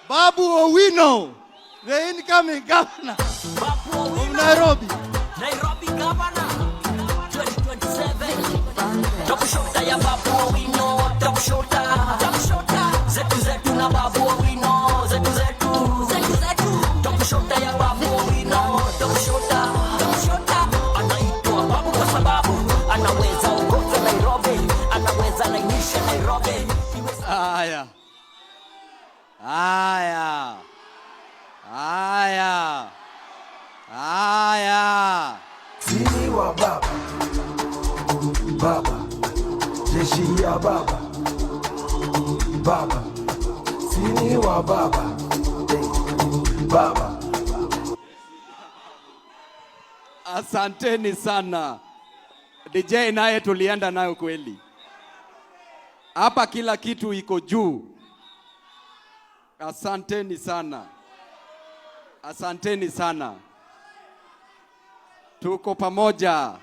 Babu Owino, the incoming governor of Nairobi. Nairobi governor 2027. Top shota ya Babu Owino, top shota. Zetu na Babu Owino, zetu. Top shota ya Babu Owino, top shota. Anaitwa Babu kwa sababu anaweza ongoza Nairobi, anaweza lainisha Nairobi. Sini wa baba, baba, jeshi ya baba, baba, sini wa baba, baba. Asanteni sana. DJ naye tulienda nayo kweli. Hapa kila kitu iko juu. Asanteni sana. Asanteni sana. Tuko pamoja.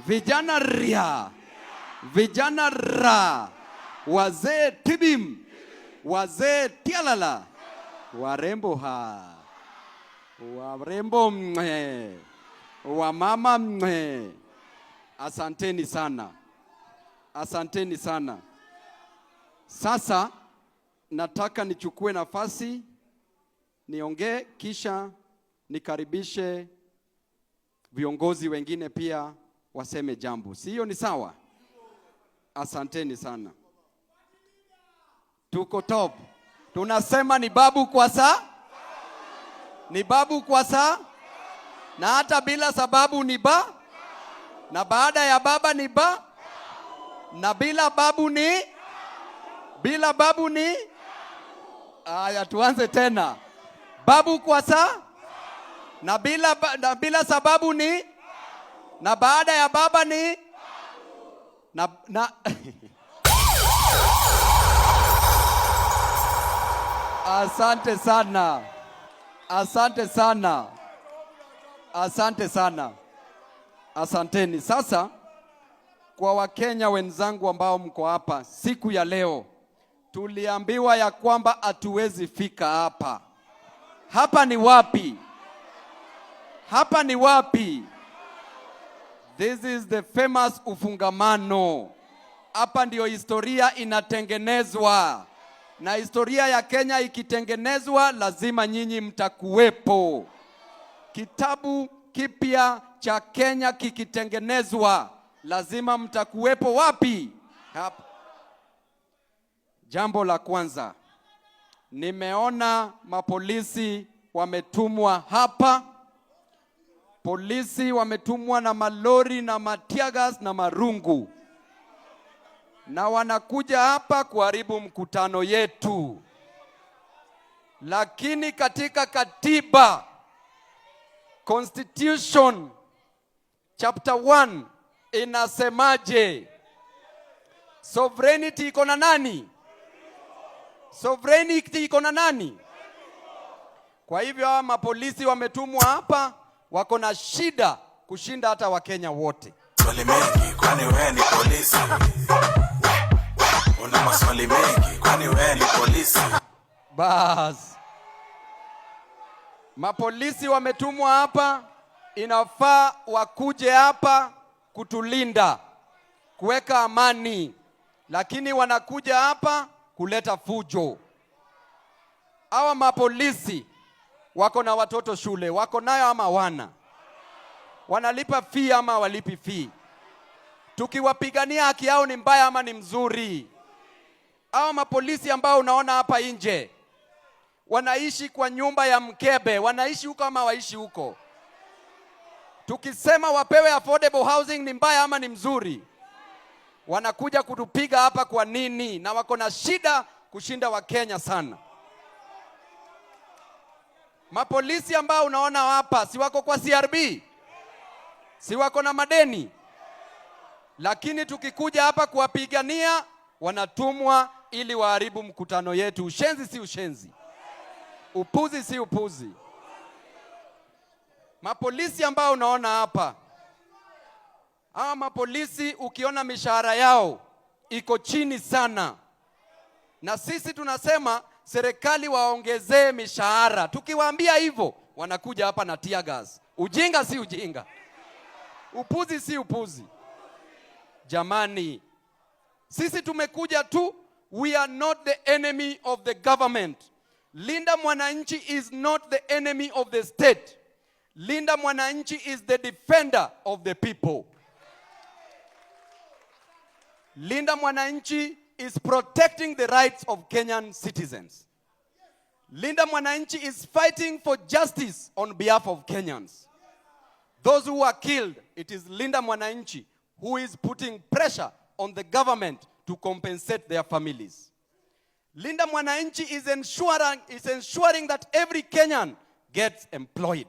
Vijana ria. Vijana ra. Wazee tibim. Wazee tialala. Warembo ha. Warembo mwe. Wamama mwe. Asanteni sana. Asanteni sana. Sasa nataka nichukue nafasi niongee kisha nikaribishe viongozi wengine pia waseme jambo. Si hiyo ni sawa? Asanteni sana. Tuko top. Tunasema ni babu kwa saa? Ni babu kwa saa? Na hata bila sababu ni ba? Na baada ya baba ni ba? Na bila babu ni? Bila babu ni? Aya, tuanze tena. Babu kwa saa? Na bila sababu ni? Na baada ya baba ni? Na Asante sana. Asante sana. Asante sana. Asanteni. Sasa kwa Wakenya wenzangu ambao mko hapa siku ya leo, tuliambiwa ya kwamba hatuwezi fika hapa. Hapa ni wapi? Hapa ni wapi? This is the famous ufungamano. Hapa ndio historia inatengenezwa. Na historia ya Kenya ikitengenezwa lazima nyinyi mtakuwepo. Kitabu kipya cha Kenya kikitengenezwa lazima mtakuwepo wapi? Hapa. Jambo la kwanza, nimeona mapolisi wametumwa hapa. Polisi wametumwa na malori na matiagas na marungu. Na wanakuja hapa kuharibu mkutano yetu. Lakini katika katiba, Constitution chapter 1 inasemaje? Sovereignty iko na nani? Sovereignty iko na nani? Kwa hivyo hawa mapolisi wametumwa hapa, wako na shida kushinda hata Wakenya wote. Maswali mengi, kwani wewe ni polisi? Una maswali mengi, kwani wewe ni polisi? Bas. Mapolisi wametumwa hapa, inafaa wakuje hapa kutulinda, kuweka amani. Lakini wanakuja hapa kuleta fujo. Hawa mapolisi wako na watoto shule, wako nayo ama wana? Wanalipa fee ama walipi fee? Tukiwapigania haki yao ni mbaya ama ni mzuri? Hawa mapolisi ambao unaona hapa nje wanaishi kwa nyumba ya mkebe, wanaishi huko ama waishi huko? Tukisema wapewe affordable housing ni mbaya ama ni mzuri? Wanakuja kutupiga hapa kwa nini? Na wako na shida kushinda Wakenya sana. Mapolisi ambao unaona hapa si wako kwa CRB? Si wako na madeni? Lakini tukikuja hapa kuwapigania wanatumwa ili waharibu mkutano yetu. Ushenzi si ushenzi? Upuzi si upuzi? Mapolisi ambao unaona hapa, hawa mapolisi ukiona mishahara yao iko chini sana. Na sisi tunasema serikali waongezee mishahara. Tukiwaambia hivyo, wanakuja hapa na tear gas. Ujinga si ujinga, upuzi si upuzi. Jamani, sisi tumekuja tu, we are not the enemy of the government. Linda Mwananchi is not the enemy of the state. Linda Mwananchi is the defender of the people. Linda Mwananchi is protecting the rights of Kenyan citizens. Linda Mwananchi is fighting for justice on behalf of Kenyans. Those who are killed, it is Linda Mwananchi who is putting pressure on the government to compensate their families. Linda Mwananchi is ensuring that every Kenyan gets employed.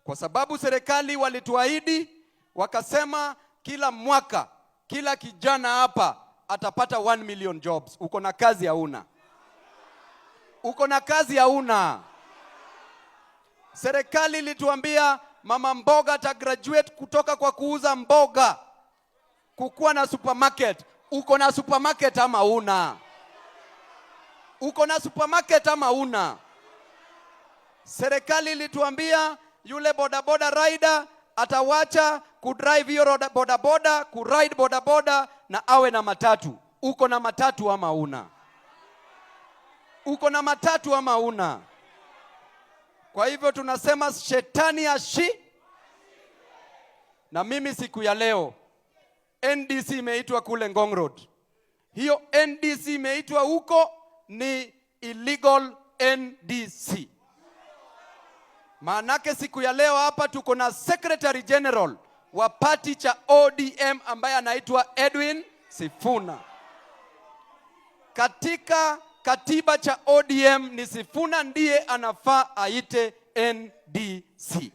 Kwa sababu serikali walituahidi, wakasema kila mwaka, kila kijana hapa atapata 1 million jobs. Uko na kazi hauna. Uko na kazi hauna. Serikali ilituambia mama mboga ata graduate kutoka kwa kuuza mboga kukuwa na supermarket. Uko na supermarket ama una? Uko na supermarket ama una? Serikali ilituambia yule bodaboda rider atawacha kudrive hiyo bodaboda, kuride bodaboda na awe na matatu. Uko na matatu ama una? Uko na matatu ama una? Kwa hivyo tunasema shetani ashi. Na mimi siku ya leo NDC imeitwa kule Ngong Road. Hiyo NDC imeitwa huko ni illegal NDC. Maanake siku ya leo hapa tuko na Secretary General wa party cha ODM ambaye anaitwa Edwin Sifuna. Katika katiba cha ODM ni Sifuna ndiye anafaa aite NDC.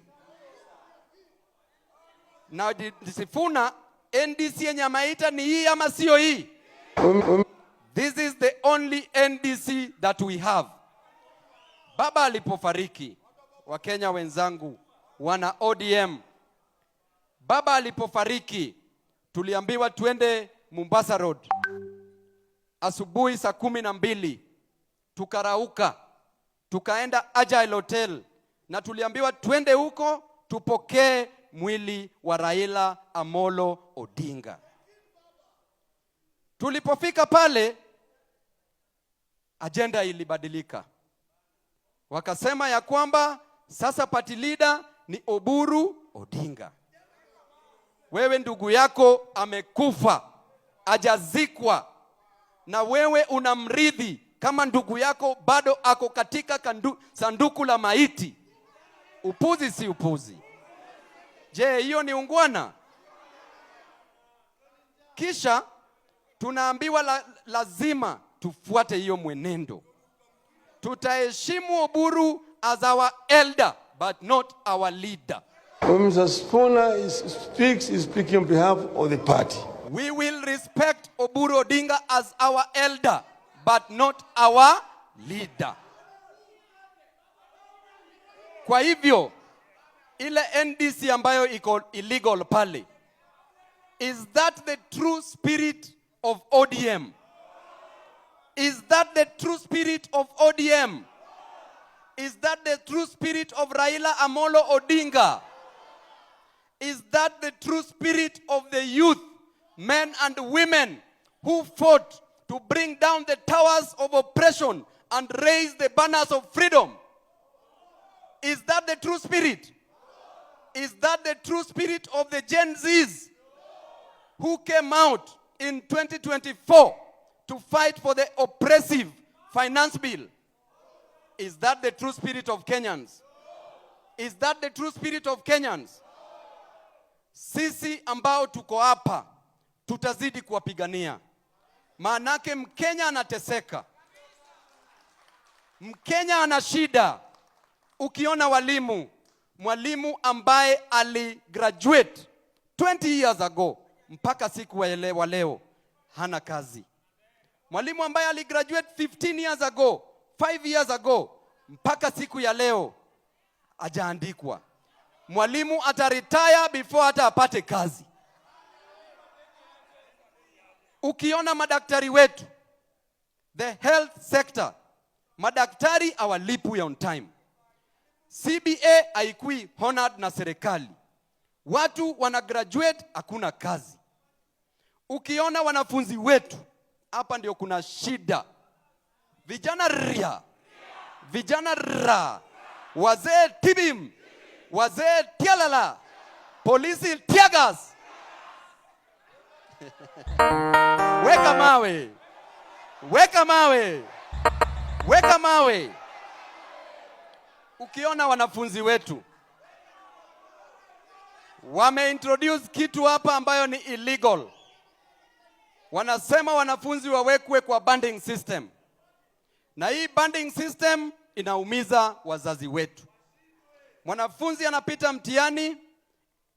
Na Sifuna, NDC yenye ameita ni hii ama sio hii? This is the only NDC that we have. Baba alipofariki, Wakenya wenzangu, wana ODM, baba alipofariki, tuliambiwa tuende Mombasa Road. Asubuhi saa 12, tukarauka, tukaenda Agile Hotel, na tuliambiwa tuende huko tupokee mwili wa Raila Amolo Odinga. Tulipofika pale, agenda ilibadilika. Wakasema ya kwamba sasa party leader ni Oburu Odinga. Wewe ndugu yako amekufa, ajazikwa, na wewe unamridhi kama ndugu yako bado ako katika sanduku la maiti. Upuzi si upuzi? Je, hiyo ni ungwana? Kisha tunaambiwa lazima tufuate hiyo mwenendo. Tutaheshimu Oburu as our elder but not our leader. When Mr. Sifuna speaks, he's speaking on behalf of the party. We will respect Oburu Odinga as our elder but not our leader. Kwa hivyo, ile NDC ambayo iko illegal pale, is that the true spirit of ODM? Is that the true spirit of ODM? Is that the true spirit of Raila Amolo Odinga? Is that the true spirit of the youth, men and women who fought to bring down the towers of oppression and raise the banners of freedom? Is that the true spirit? Is that the true spirit of the Gen Zs who came out in 2024 to fight for the oppressive finance bill? Is that the true spirit of Kenyans? Is that the true spirit of Kenyans? Sisi ambao tuko hapa tutazidi kuwapigania. Maanake Mkenya anateseka. Mkenya ana shida. Ukiona mwalimu ambaye aligraduate 20 years ago mpaka siku wa leo hana kazi. Mwalimu ambaye aligraduate 15 years ago, 5 years ago mpaka siku ya leo hajaandikwa. Mwalimu ataretire before hata apate kazi. Ukiona madaktari wetu, the health sector Madaktari hawalipwi on time. CBA haikui honored na serikali. Watu wana graduate, hakuna kazi. Ukiona wanafunzi wetu, hapa ndio kuna shida. Vijana ria, vijana ra, wazee tibim, wazee tialala, polisi tiagas. Weka mawe, weka mawe, weka mawe. Ukiona wanafunzi wetu wameintroduce kitu hapa ambayo ni illegal. Wanasema wanafunzi wawekwe kwa banding system. Na hii banding system inaumiza wazazi wetu. Mwanafunzi anapita mtihani,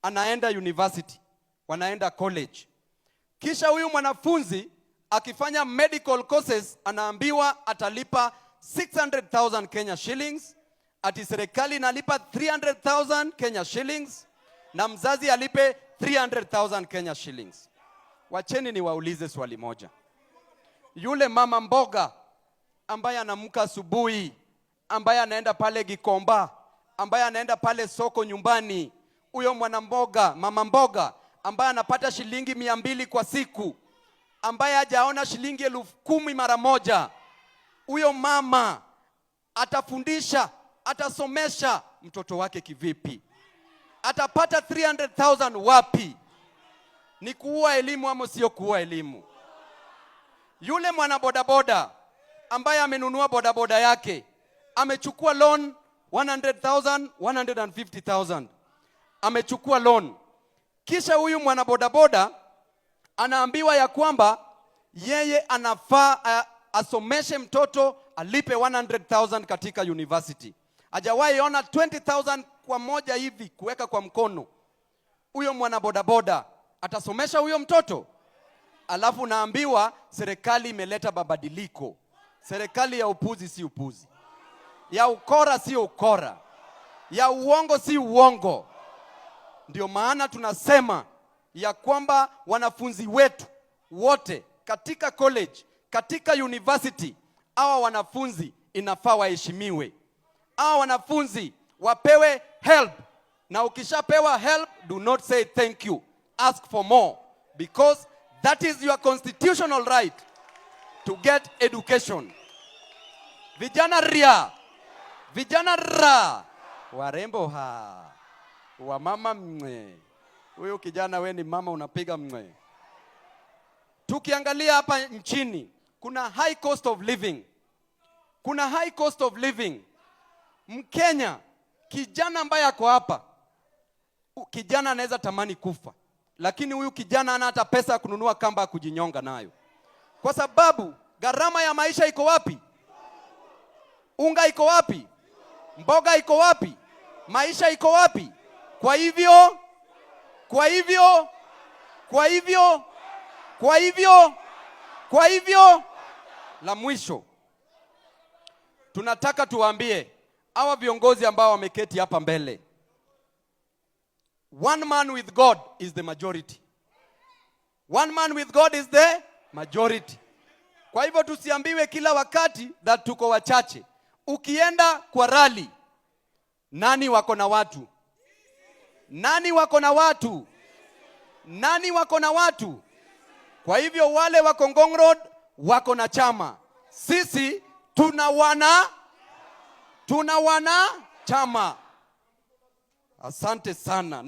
anaenda university, wanaenda college. Kisha huyu mwanafunzi akifanya medical courses anaambiwa atalipa 600,000 Kenya shillings, ati serikali inalipa 300,000 Kenya shillings na mzazi alipe 300,000 Kenya shillings. Wacheni niwaulize swali moja. Yule mama mboga ambaye anaamka asubuhi, ambaye anaenda pale Gikomba, ambaye anaenda pale soko nyumbani, huyo mwanamboga, mama mboga ambaye anapata shilingi 200 kwa siku, ambaye hajaona shilingi 10,000 mara moja, huyo mama atafundisha, atasomesha mtoto wake kivipi? Atapata 300,000 wapi? Ni kuua elimu ama sio kuua elimu? Yule mwana bodaboda ambaye amenunua bodaboda yake, amechukua loan 100,000, 150,000. Amechukua loan. Kisha huyu mwana bodaboda anaambiwa ya kwamba yeye anafaa asomeshe mtoto, alipe 100,000 katika university. Hajawahi ona 20,000 kwa moja hivi kuweka kwa mkono. Huyo mwana bodaboda atasomesha huyo mtoto? Alafu naambiwa serikali imeleta mabadiliko. Serikali ya upuzi si upuzi, ya ukora si ukora, ya uongo si uongo. Ndio maana tunasema ya kwamba wanafunzi wetu wote katika college, katika university, hawa wanafunzi inafaa waheshimiwe. Hawa wanafunzi wapewe help, na ukishapewa help, do not say thank you, ask for more, because that is your constitutional right to get education. Vijana ria, vijana ra, warembo ha, wamama mwe. Huyu kijana we ni mama unapiga mwe. Tukiangalia hapa nchini, kuna high cost of living. Kuna high cost of living. Mkenya, kijana ambaye ako hapa, kijana anaweza tamani kufa, lakini huyu kijana hana hata pesa ya kununua kamba ya kujinyonga nayo. Kwa sababu gharama ya maisha iko wapi? Unga iko wapi? Mboga iko wapi? Maisha iko wapi? Kwa hivyo la mwisho tunataka tuwaambie hawa viongozi ambao wameketi hapa mbele, one man with God is the majority. One man with God is the majority. Kwa hivyo tusiambiwe kila wakati that tuko wachache. Ukienda kwa rally, nani wako na watu? Nani wako na watu? Nani wako na watu? Kwa hivyo wale wako Ngong Road wako na chama. Sisi tuna wana chama. Asante sana.